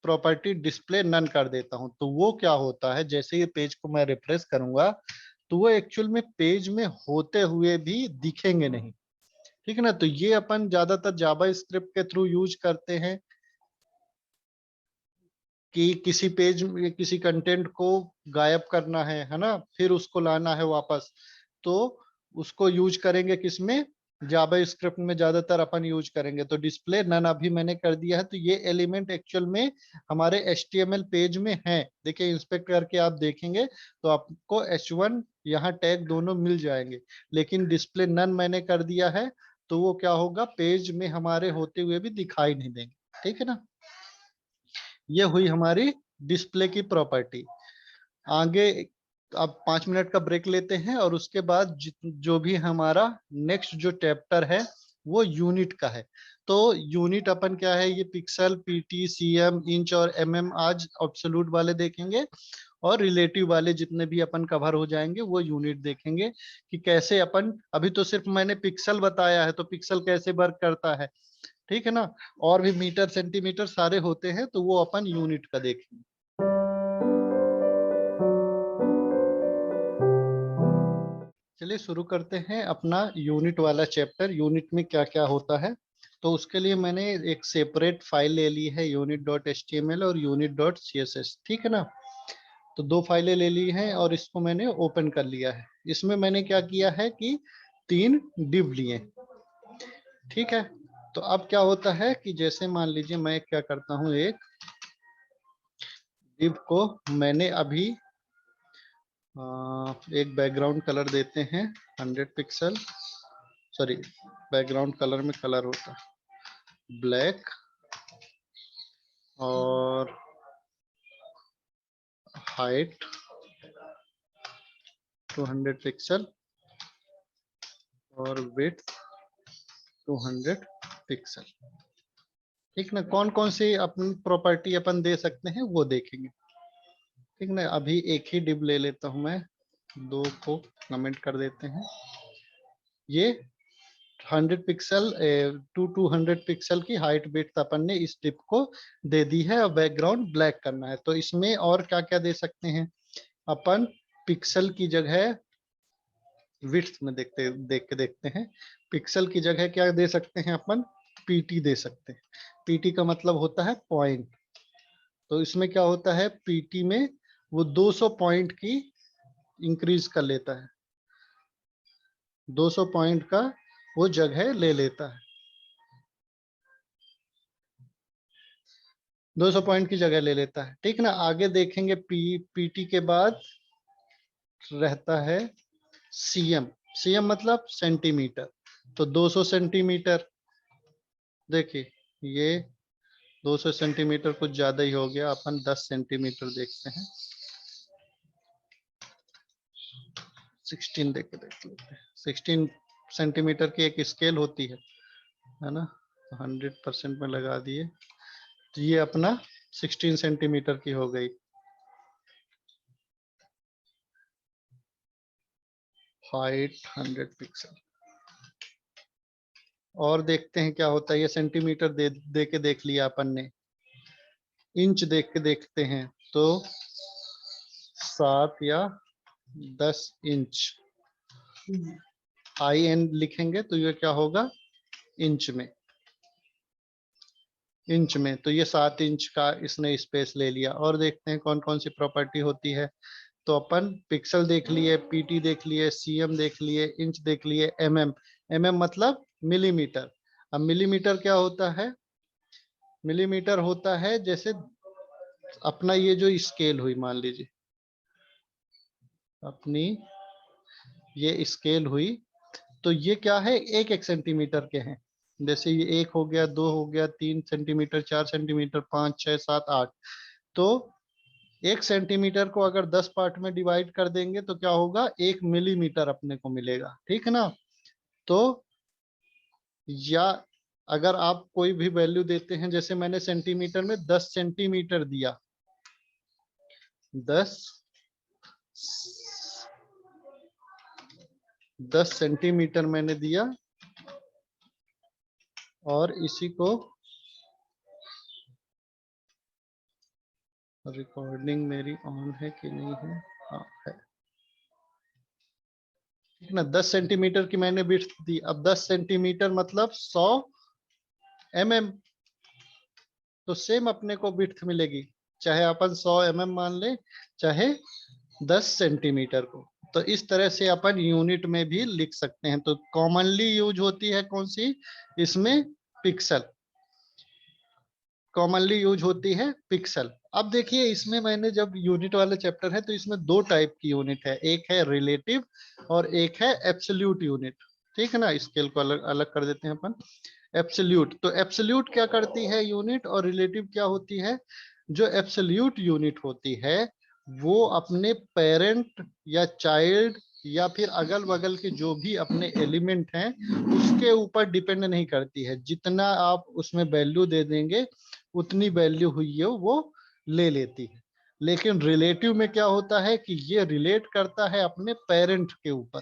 प्रॉपर्टी डिस्प्ले नन कर देता हूं। तो वो क्या होता है, जैसे ये पेज को मैं रिफ्रेश करूंगा तो वो एक्चुअल में पेज में होते हुए भी दिखेंगे नहीं, ठीक है ना। तो ये अपन ज्यादातर जावा स्क्रिप्ट के थ्रू यूज करते हैं कि किसी पेज में किसी कंटेंट को गायब करना है ना, फिर उसको लाना है वापस। तो उसको यूज करेंगे किसमें, जावा स्क्रिप्ट में ज्यादातर अपन यूज करेंगे। तो डिस्प्ले नन अभी मैंने कर दिया है, तो ये एलिमेंट एक्चुअल में हमारे HTML पेज में है। देखिए इंस्पेक्ट करके आप देखेंगे तो आपको H1 यहाँ टैग दोनों मिल जाएंगे, लेकिन डिस्प्ले नन मैंने कर दिया है तो वो क्या होगा, पेज में हमारे होते हुए भी दिखाई नहीं देंगे, ठीक है ना। ये हुई हमारी डिस्प्ले की प्रॉपर्टी। आगे तो अब 5 मिनट का ब्रेक लेते हैं और उसके बाद जो भी हमारा नेक्स्ट जो चैप्टर है वो यूनिट का है। तो यूनिट अपन क्या है, ये पिक्सल, पीटी, सीएम, इंच और एमएम आज एब्सोल्यूट वाले देखेंगे, और रिलेटिव वाले जितने भी अपन कवर हो जाएंगे वो यूनिट देखेंगे कि कैसे अपन, अभी तो सिर्फ मैंने पिक्सल बताया है तो पिक्सल कैसे वर्क करता है, ठीक है ना। और भी मीटर, सेंटीमीटर सारे होते हैं, तो वो अपन यूनिट का देखेंगे। चलिए शुरू करते हैं अपना यूनिट वाला चैप्टर। यूनिट में क्या क्या होता है, तो उसके लिए मैंने एक सेपरेट फाइल ले ली है, unit.html और unit.css, ठीक है ना। तो दो फाइलें ले ली हैं और इसको मैंने ओपन कर लिया है। इसमें मैंने क्या किया है कि 3 डिव लिए, ठीक है। तो अब क्या होता है कि जैसे मान लीजिए मैं क्या करता हूँ, एक डिव को मैंने अभी एक बैकग्राउंड कलर देते हैं 100 पिक्सल, सॉरी बैकग्राउंड कलर में कलर होता है ब्लैक, और हाइट 200 पिक्सल और विड्थ 200 पिक्सल, ठीक ना। कौन कौन सी अपनी प्रॉपर्टी अपन दे सकते हैं वो देखेंगे, ठीक ना। अभी एक ही डिव ले लेता हूं मैं, दो को कमेंट कर देते हैं। ये 100 पिक्सल टू 200 पिक्सल की हाइट विड्थ अपन ने इस डिव को दे दी है, और बैकग्राउंड ब्लैक करना है। तो इसमें और क्या क्या दे सकते हैं अपन, पिक्सल की जगह विड्थ में देख के देखते हैं। पिक्सल की जगह क्या दे सकते हैं अपन, पीटी दे सकते हैं। पीटी का मतलब होता है पॉइंट। तो इसमें क्या होता है, पीटी में वो 200 पॉइंट की इंक्रीज कर लेता है, 200 पॉइंट का वो जगह ले लेता है, 200 पॉइंट की जगह ले लेता है, ठीक ना। आगे देखेंगे पीटी के बाद रहता है सीएम। सीएम मतलब सेंटीमीटर, तो 200 सेंटीमीटर। देखिए ये 200 सेंटीमीटर कुछ ज्यादा ही हो गया, अपन 10 सेंटीमीटर देखते हैं, 16 देख के देख लेते हैं। 16 सेंटीमीटर की एक स्केल होती है ना। 100% में लगा दिए, तो ये अपना 16 सेंटीमीटर की हो गई। Height 100 pixel. और देखते हैं क्या होता है, ये सेंटीमीटर दे के देख लिया अपन ने। इंच देख के देखते हैं, तो 7 या 10 इंच, आई एन लिखेंगे तो ये क्या होगा, इंच में। इंच में तो ये 7 इंच का इसने स्पेस ले लिया। और देखते हैं कौन कौन सी प्रॉपर्टी होती है। तो अपन पिक्सल देख लिए, पीटी देख लिए, सीएम देख लिए, इंच देख लिए, एमएम। एमएम मतलब मिलीमीटर। अब मिलीमीटर क्या होता है, मिलीमीटर होता है जैसे अपना ये जो स्केल हुई, मान लीजिए अपनी ये स्केल हुई, तो ये क्या है, एक एक सेंटीमीटर के हैं। जैसे ये 1 हो गया, 2 हो गया, 3 सेंटीमीटर, 4 सेंटीमीटर, 5, 6, 7, 8। तो 1 सेंटीमीटर को अगर 10 पार्ट में डिवाइड कर देंगे तो क्या होगा, 1 मिलीमीटर अपने को मिलेगा, ठीक है ना। तो या अगर आप कोई भी वैल्यू देते हैं, जैसे मैंने सेंटीमीटर में 10 सेंटीमीटर दिया, 10 सेंटीमीटर मैंने दिया, और इसी को, रिकॉर्डिंग मेरी ऑन है कि नहीं है, हाँ है, ठीक ना। 10 सेंटीमीटर की मैंने विड्थ दी। अब 10 सेंटीमीटर मतलब 100 mm, तो सेम अपने को विड्थ मिलेगी, चाहे अपन 100 mm मान ले, चाहे 10 सेंटीमीटर को। तो इस तरह से अपन यूनिट में भी लिख सकते हैं। तो कॉमनली यूज होती है कौन सी, इसमें पिक्सल कॉमनली यूज होती है, पिक्सल। अब देखिए इसमें मैंने जब यूनिट वाले चैप्टर है तो इसमें 2 टाइप की यूनिट है, एक है रिलेटिव और एक है एब्सोल्यूट यूनिट, ठीक है ना। स्केल को अलग अलग कर देते हैं अपन। एब्सोल्यूट, तो एब्सोल्यूट क्या करती है यूनिट, और रिलेटिव क्या होती है। जो एब्सोल्यूट यूनिट होती है वो अपने पेरेंट या चाइल्ड या फिर अगल बगल के जो भी अपने एलिमेंट हैं उसके ऊपर डिपेंड नहीं करती है। जितना आप उसमें वैल्यू दे देंगे उतनी वैल्यू हुई है वो ले लेती है। लेकिन रिलेटिव में क्या होता है कि ये रिलेट करता है अपने पेरेंट के ऊपर,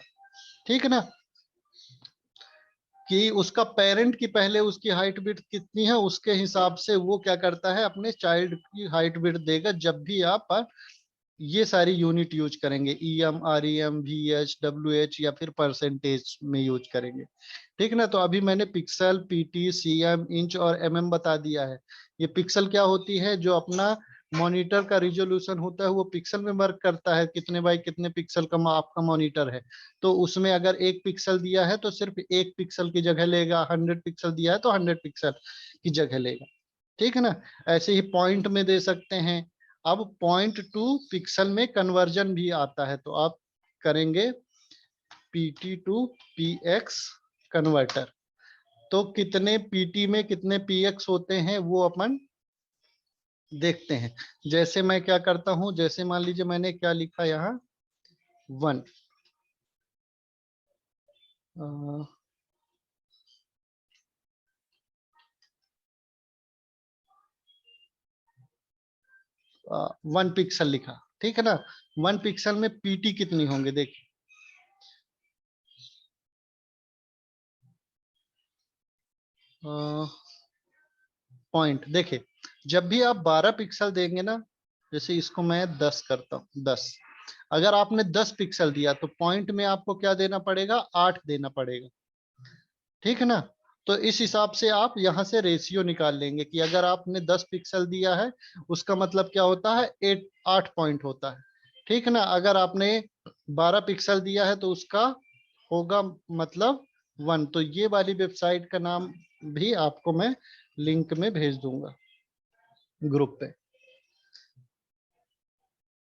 ठीक है ना, कि उसका पेरेंट की पहले उसकी हाइट विड्थ कितनी है उसके हिसाब से वो क्या करता है अपने चाइल्ड की हाइट विड्थ देगा जब भी आप ये सारी यूनिट यूज करेंगे, EM, REM, VH, WH या फिर परसेंटेज में यूज करेंगे, ठीक ना। तो अभी मैंने पिक्सल, PT, CM, इंच और MM बता दिया है। ये पिक्सल क्या होती है, जो अपना मॉनिटर का रिजोल्यूशन होता है वो पिक्सल में वर्क करता है, कितने बाई कितने पिक्सल का आपका मॉनिटर है। तो उसमें अगर 1 पिक्सल दिया है तो सिर्फ 1 पिक्सल की जगह लेगा, 100 पिक्सल दिया है तो 100 पिक्सल की जगह लेगा, ठीक है ना। ऐसे ही पॉइंट में दे सकते हैं। अब पॉइंट टू पिक्सल में कन्वर्जन भी आता है, तो आप करेंगे PT टू PX कन्वर्टर। तो कितने PT में कितने PX होते हैं वो अपन देखते हैं। जैसे मैं क्या करता हूं, जैसे मान लीजिए मैंने क्या लिखा यहाँ 1, 1 पिक्सल लिखा, ठीक है ना। 1 पिक्सल में PT कितनी होंगे देखिए, पॉइंट देखिए, जब भी आप 12 पिक्सल देंगे ना, जैसे इसको मैं 10 करता हूँ 10, अगर आपने 10 पिक्सल दिया तो पॉइंट में आपको क्या देना पड़ेगा, 8 देना पड़ेगा, ठीक है ना। तो इस हिसाब से आप यहाँ से रेशियो निकाल लेंगे कि अगर आपने 10 पिक्सल दिया है उसका मतलब क्या होता है, 8 पॉइंट होता है, ठीक है ना। अगर आपने 12 पिक्सल दिया है तो उसका होगा मतलब 1। तो ये वाली वेबसाइट का नाम भी आपको मैं लिंक में भेज दूंगा ग्रुप पे,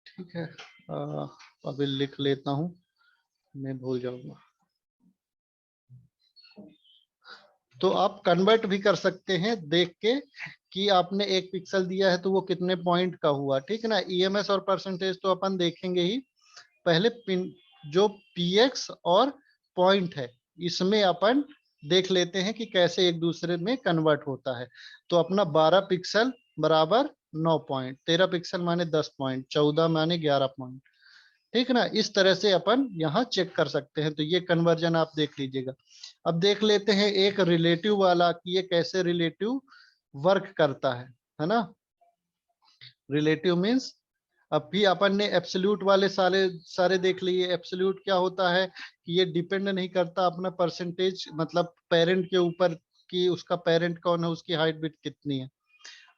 ठीक है। अभी लिख लेता हूँ, मैं भूल जाऊंगा। तो आप कन्वर्ट भी कर सकते हैं देख के कि आपने 1 पिक्सल दिया है तो वो कितने पॉइंट का हुआ, ठीक है ना। EMS और परसेंटेज तो अपन देखेंगे ही, पहले पिन जो PX और पॉइंट है इसमें अपन देख लेते हैं कि कैसे एक दूसरे में कन्वर्ट होता है। तो अपना 12 पिक्सल बराबर 9 पॉइंट, 13 पिक्सल माने 10 पॉइंट, 14 माने 11 पॉइंट, ठीक है ना। इस तरह से अपन यहाँ चेक कर सकते हैं। तो ये कन्वर्जन आप देख लीजिएगा। अब देख लेते हैं एक रिलेटिव वाला कि ये कैसे रिलेटिव वर्क करता है ना। रिलेटिव मीन्स अब भी अपन ने एब्सोल्यूट वाले सारे सारे देख लिए। एब्सोल्यूट क्या होता है कि ये डिपेंड नहीं करता अपना परसेंटेज मतलब पेरेंट के ऊपर कि उसका पेरेंट कौन है, उसकी हाइट बिट कितनी है।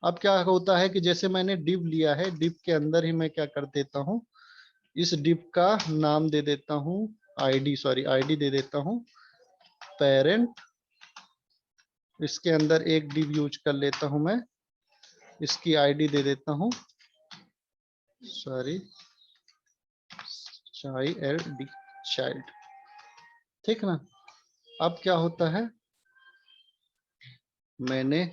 अब क्या होता है कि जैसे मैंने डिव लिया है, डिव के अंदर ही मैं क्या कर देता हूँ, इस डिव का नाम दे देता हूँ आईडी दे देता हूँ पेरेंट। इसके अंदर एक डिव यूज कर लेता हूँ मैं, इसकी आईडी दे देता हूँ चाइल्ड, चाइल्ड, ठीक ना। अब क्या होता है, मैंने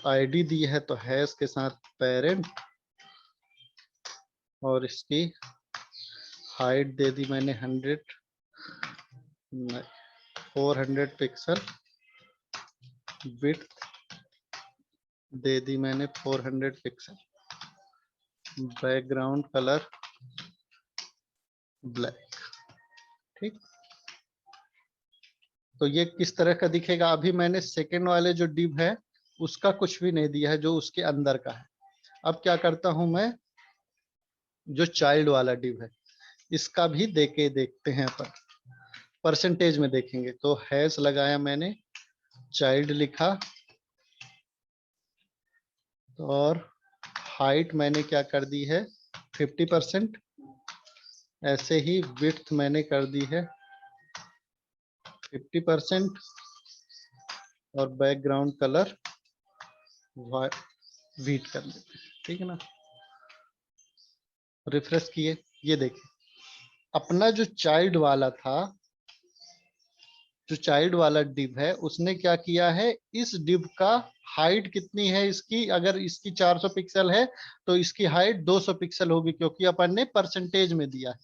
आईडी दी है तो हैश के साथ पेरेंट और इसकी हाइट दे दी मैंने 400 पिक्सल, विड्थ दे दी मैंने 400 पिक्सल, बैकग्राउंड कलर ब्लैक, ठीक। तो ये किस तरह का दिखेगा, अभी मैंने सेकेंड वाले जो डिव है उसका कुछ भी नहीं दिया है, जो उसके अंदर का है। अब क्या करता हूं मैं, जो चाइल्ड वाला डिव है इसका भी देके देखते हैं अपन, परसेंटेज में देखेंगे। तो हैश लगाया मैंने, चाइल्ड लिखा और हाइट मैंने क्या कर दी है 50%, ऐसे ही विड्थ मैंने कर दी है 50% और बैकग्राउंड कलर व्हीट कर लेते हैं, ठीक है ना। रिफ्रेश किए, ये देखिए अपना जो चाइल्ड वाला था, जो चाइल्ड वाला डिव है उसने क्या किया है, इस डिव का हाइट कितनी है इसकी, अगर इसकी 400 पिक्सल है तो इसकी हाइट 200 पिक्सल होगी, क्योंकि अपन ने परसेंटेज में दिया है,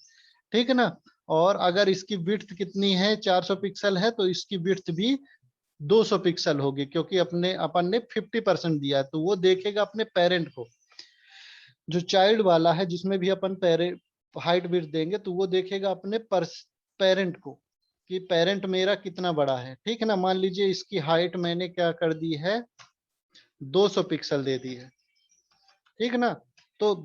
ठीक है ना। और अगर इसकी विड्थ कितनी है, 400 पिक्सल है, तो इसकी विड्थ भी 200 पिक्सल होगी, क्योंकि अपने अपन ने 50% दिया है। तो वो देखेगा अपने पेरेंट को, जो चाइल्ड वाला है जिसमें भी अपन हाइट विड्थ देंगे, तो वो देखेगा अपने पेरेंट को कि पेरेंट मेरा कितना बड़ा है, ठीक है ना। मान लीजिए इसकी हाइट मैंने क्या कर दी है, 200 पिक्सल दे दी है, ठीक है ना। तो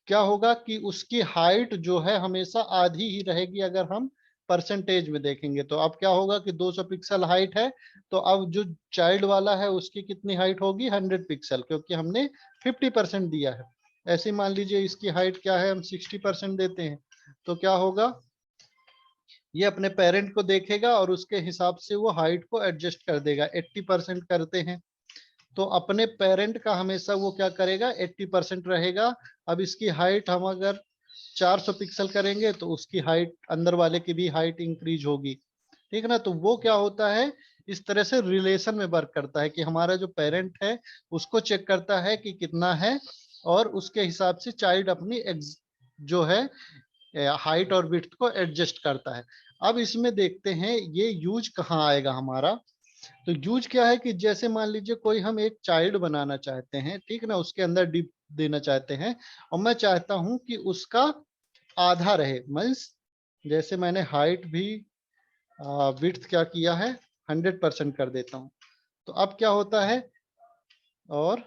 क्या होगा कि उसकी हाइट जो है हमेशा आधी ही रहेगी अगर हम परसेंटेज में देखेंगे। तो अब क्या होगा कि 200 पिक्सल हाइट है, तो अब जो चाइल्ड वाला है उसकी कितनी हाइट होगी, 100 पिक्सल, क्योंकि हमने 50% दिया है। ऐसे मान लीजिए इसकी हाइट क्या है, हम 60% देते हैं, तो क्या होगा, ये अपने पेरेंट को देखेगा और उसके हिसाब से वो हाइट को एडजस्ट कर देगा। 80% करते हैं तो अपने पेरेंट का हमेशा वो क्या करेगा, 80% रहेगा। अब इसकी हाइट हम अगर 400 पिक्सल करेंगे तो उसकी हाइट, अंदर वाले की भी हाइट इंक्रीज होगी, ठीक है ना। तो वो क्या होता है, इस तरह से रिलेशन में वर्क करता है कि हमारा जो पेरेंट है उसको चेक करता है कि कितना है, और उसके हिसाब से चाइल्ड अपनी जो है हाइट और विड्थ को एडजस्ट करता है। अब इसमें देखते हैं ये यूज कहाँ आएगा हमारा। तो यूज क्या है कि जैसे मान लीजिए कोई हम एक चाइल्ड बनाना चाहते हैं, ठीक है ना, उसके अंदर डिप देना चाहते हैं, और मैं चाहता हूं कि उसका आधा रहे, मीन्स जैसे मैंने हाइट भी विड्थ क्या किया है, 100% कर देता हूं। तो अब क्या होता है, और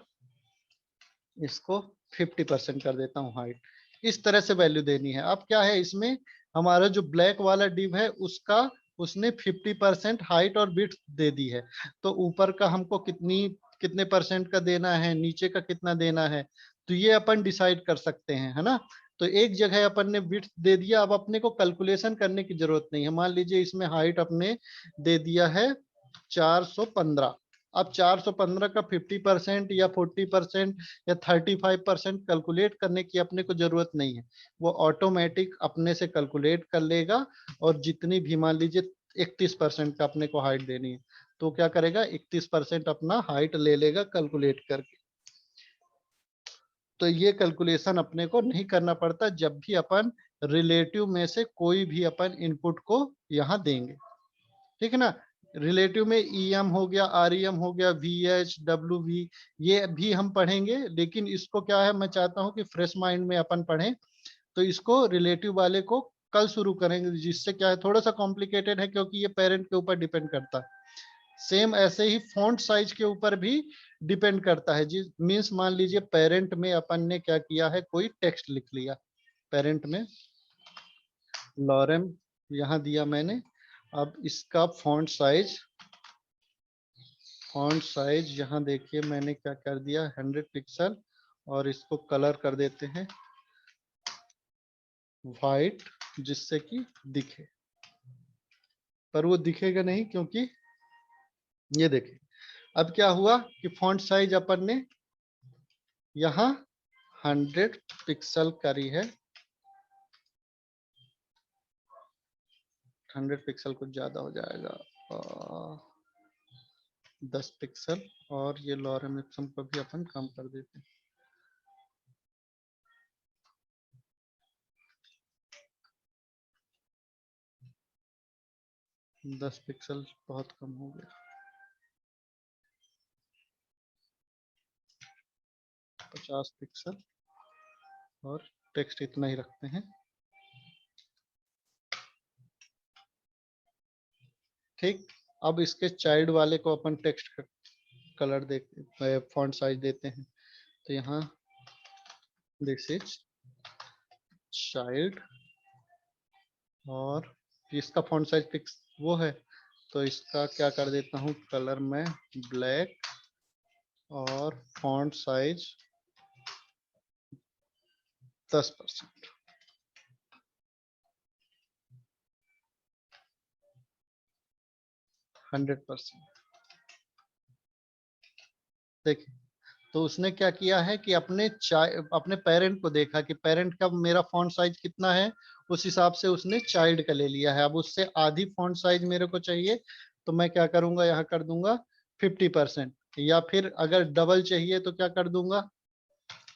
इसको 50% कर देता हूँ हाइट। इस तरह से वैल्यू देनी है। अब क्या है इसमें, हमारा जो ब्लैक वाला डिव है उसका उसने 50% हाइट और विड्थ दे दी है। तो ऊपर का हमको कितने परसेंट का देना है, नीचे का कितना देना है, तो ये अपन डिसाइड कर सकते हैं, है ना। तो एक जगह अपन ने विड्थ दे दिया, अब अपने को कैलकुलेशन करने की जरूरत नहीं है। मान लीजिए इसमें हाइट अपने दे दिया है 415। अब 415 का 50% या 40% या 35% कैलकुलेट करने की अपने को जरूरत नहीं है, वो ऑटोमेटिक अपने से कैलकुलेट कर लेगा। और जितनी भी मान लीजिए 31% का अपने को हाइट देनी है, तो क्या करेगा, 31% अपना हाइट ले लेगा कैलकुलेट करके। तो ये कैलकुलेशन अपने को नहीं करना पड़ता जब भी अपन रिलेटिव में से कोई भी अपन इनपुट को यहाँ देंगे, ठीक है ना। रिलेटिव में ईएम हो गया, आरईएम हो गया, वीएच, डब्ल्यूवी, ये भी हम पढ़ेंगे, लेकिन इसको क्या है, मैं चाहता हूं कि फ्रेश माइंड में अपन पढ़ें। तो इसको रिलेटिव वाले को कल शुरू करेंगे, जिससे क्या है थोड़ा सा कॉम्प्लिकेटेड है, क्योंकि ये पेरेंट के ऊपर डिपेंड करता है। सेम ऐसे ही फॉन्ट साइज के ऊपर भी डिपेंड करता है। जिस मीन्स मान लीजिए पेरेंट में अपन ने क्या किया है, कोई टेक्स्ट लिख लिया पेरेंट में, लॉरेम यहाँ दिया मैंने। अब इसका फॉन्ट साइज यहाँ देखिए मैंने क्या कर दिया, 100 पिक्सल, और इसको कलर कर देते हैं वाइट, जिससे कि दिखे। पर वो दिखेगा नहीं, क्योंकि ये देखिए अब क्या हुआ कि फॉन्ट साइज अपन ने यहाँ 100 पिक्सल करी है। 100 पिक्सल कुछ ज्यादा हो जाएगा, 10 पिक्सल, और ये लॉरेम इप्सम को भी अपन कम कर देते हैं। 10 पिक्सल बहुत कम हो गया, 50 पिक्सल, और टेक्स्ट इतना ही रखते हैं, ठीक। अब इसके चाइल्ड वाले को अपन टेक्स्ट कलर देते, फॉन्ट साइज देते हैं। तो यहाँ दिस इज चाइल्ड, और इसका फॉन्ट साइज फिक्स वो है, तो इसका क्या कर देता हूँ, कलर में ब्लैक, और फॉन्ट साइज 10%। हंड्रेड परसेंट देखिए, तो उसने क्या किया है कि अपने पेरेंट को देखा कि पेरेंट का मेरा फॉन्ट साइज कितना है, उस हिसाब से उसने चाइल्ड का ले लिया है। अब उससे आधी फॉन्ट साइज मेरे को चाहिए, तो मैं क्या करूंगा, यहाँ कर दूंगा 50%। या फिर अगर डबल चाहिए तो क्या कर दूंगा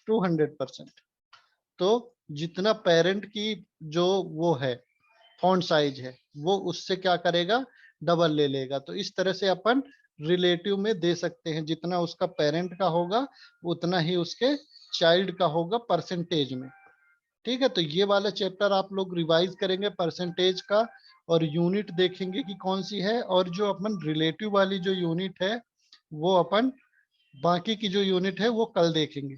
200%। तो जितना पेरेंट की जो वो है फॉन्ट साइज है वो उससे क्या करेगा डबल ले लेगा। तो इस तरह से अपन रिलेटिव में दे सकते हैं, जितना उसका पेरेंट का होगा उतना ही उसके चाइल्ड का होगा परसेंटेज में। ठीक है, तो ये वाला चैप्टर आप लोग रिवाइज करेंगे परसेंटेज का, और यूनिट देखेंगे कि कौन सी है, और जो अपन रिलेटिव वाली जो यूनिट है वो अपन बाकी की जो यूनिट है वो कल देखेंगे।